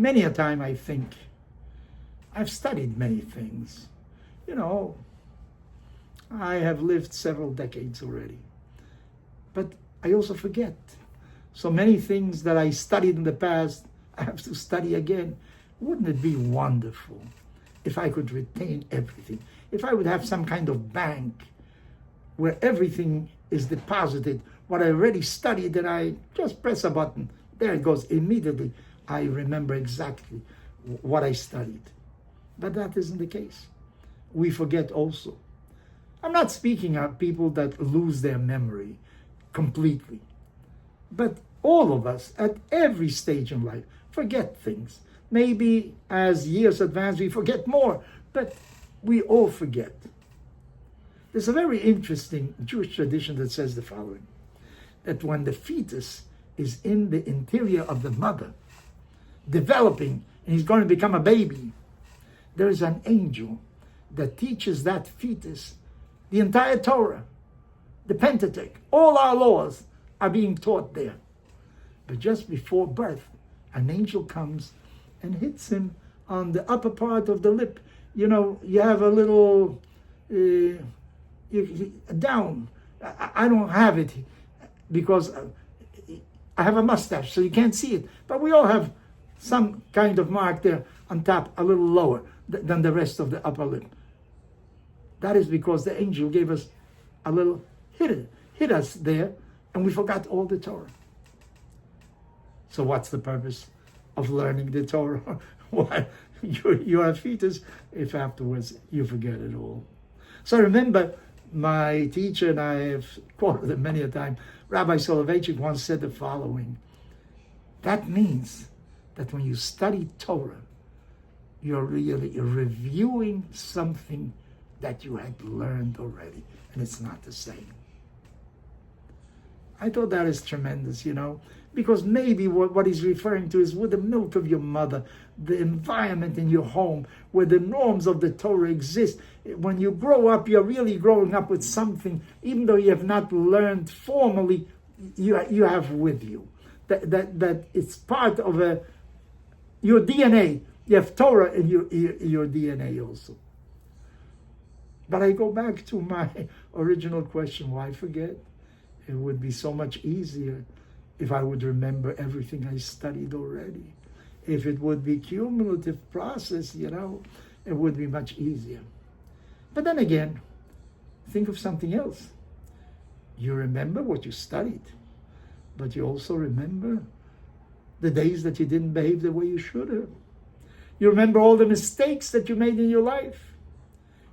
Many a time I think, I've studied many things. You know, I have lived several decades already. But I also forget. So many things that I studied in the past, I have to study again. Wouldn't it be wonderful if I could retain everything? If I would have some kind of bank where everything is deposited, what I already studied, and I just press a button, there it goes. Immediately, I remember exactly what I studied. But that isn't the case. We forget also. I'm not speaking of people that lose their memory completely. But all of us, at every stage in life, forget things. Maybe as years advance, we forget more, but we all forget. There's a very interesting Jewish tradition that says the following, that when the fetus is in the interior of the mother, developing, and he's going to become a baby, there is an angel that teaches that fetus the entire Torah, the Pentateuch, all our laws are being taught there. But just before birth, an angel comes and hits him on the upper part of the lip. You know, you have a little down. I don't have it because I have a mustache, so you can't see it. But we all have some kind of mark there on top, a little lower than the rest of the upper lip. That is because the angel gave us a little hit us there, and we forgot all the Torah. So what's the purpose of learning the Torah? Why you're a fetus if afterwards you forget it all? So remember, my teacher, and I have quoted him many a time, Rabbi Soloveitchik once said the following: that means that when you study Torah, you're really reviewing something that you had learned already, and it's not the same. I thought that is tremendous, you know, because maybe what he's referring to is with the milk of your mother, the environment in your home, where the norms of the Torah exist. When you grow up, you're really growing up with something, even though you have not learned formally, you have with you. That it's part of your DNA. You have Torah in your DNA also. But I go back to my original question, why forget? It would be so much easier if I would remember everything I studied already. If it would be cumulative process, you know, it would be much easier. But then again, think of something else. You remember what you studied, but you also remember the days that you didn't behave the way you should have. You remember all the mistakes that you made in your life.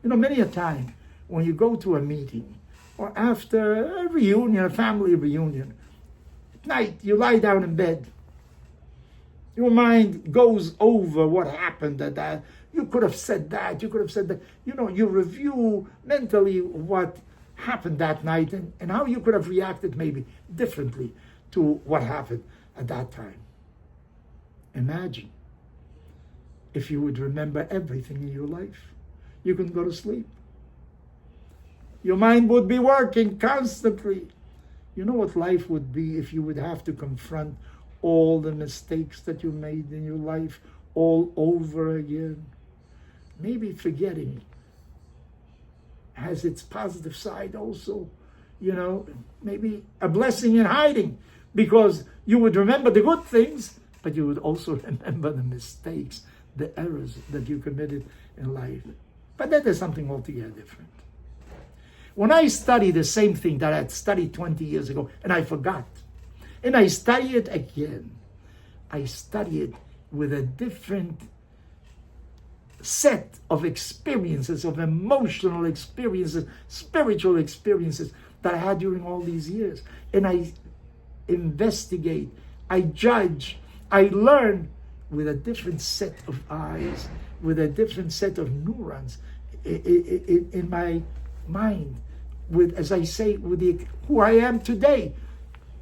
You know, many a time when you go to a meeting or after a reunion, a family reunion, at night you lie down in bed. Your mind goes over what happened that you could have said that, you could have said that. You know, you review mentally what happened that night and how you could have reacted maybe differently to what happened at that time. Imagine if you would remember everything in your life. You can go to sleep. Your mind would be working constantly. You know what life would be if you would have to confront all the mistakes that you made in your life all over again? Maybe forgetting has its positive side also. You know, maybe a blessing in hiding, because you would remember the good things, but you would also remember the mistakes, the errors that you committed in life. But that is something altogether different. When I study the same thing that I had studied 20 years ago, and I forgot, and I study it again, I study it with a different set of experiences, of emotional experiences, spiritual experiences that I had during all these years. And I investigate, I judge, I learn with a different set of eyes, with a different set of neurons in my mind, with, as I say, with who I am today,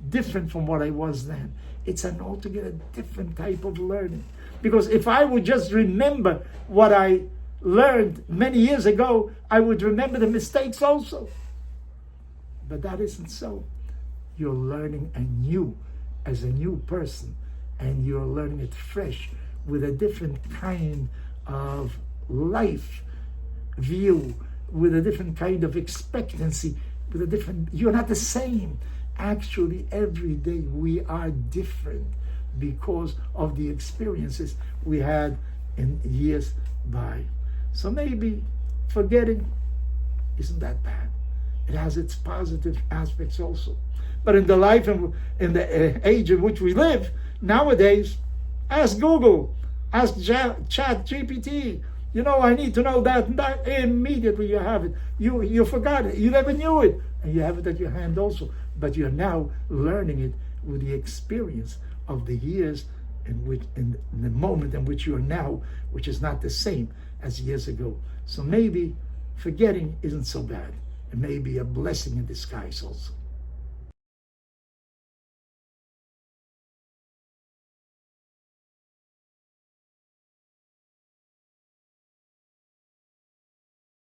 different from what I was then. It's an altogether different type of learning. Because if I would just remember what I learned many years ago, I would remember the mistakes also. But that isn't so. You're learning anew as a new person, and you're learning it fresh with a different kind of life view, with a different kind of expectancy, with a different, you're not the same. Actually, every day we are different because of the experiences we had in years by. So maybe forgetting isn't that bad. It has its positive aspects also. But in the life and in the age in which we live nowadays, ask Google, ask Chat GPT. You know, I need to know that and that. Immediately you have it. You forgot it. You never knew it. And you have it at your hand also. But you're now learning it with the experience of the years in the moment in which you are now, which is not the same as years ago. So maybe forgetting isn't so bad. It may be a blessing in disguise also.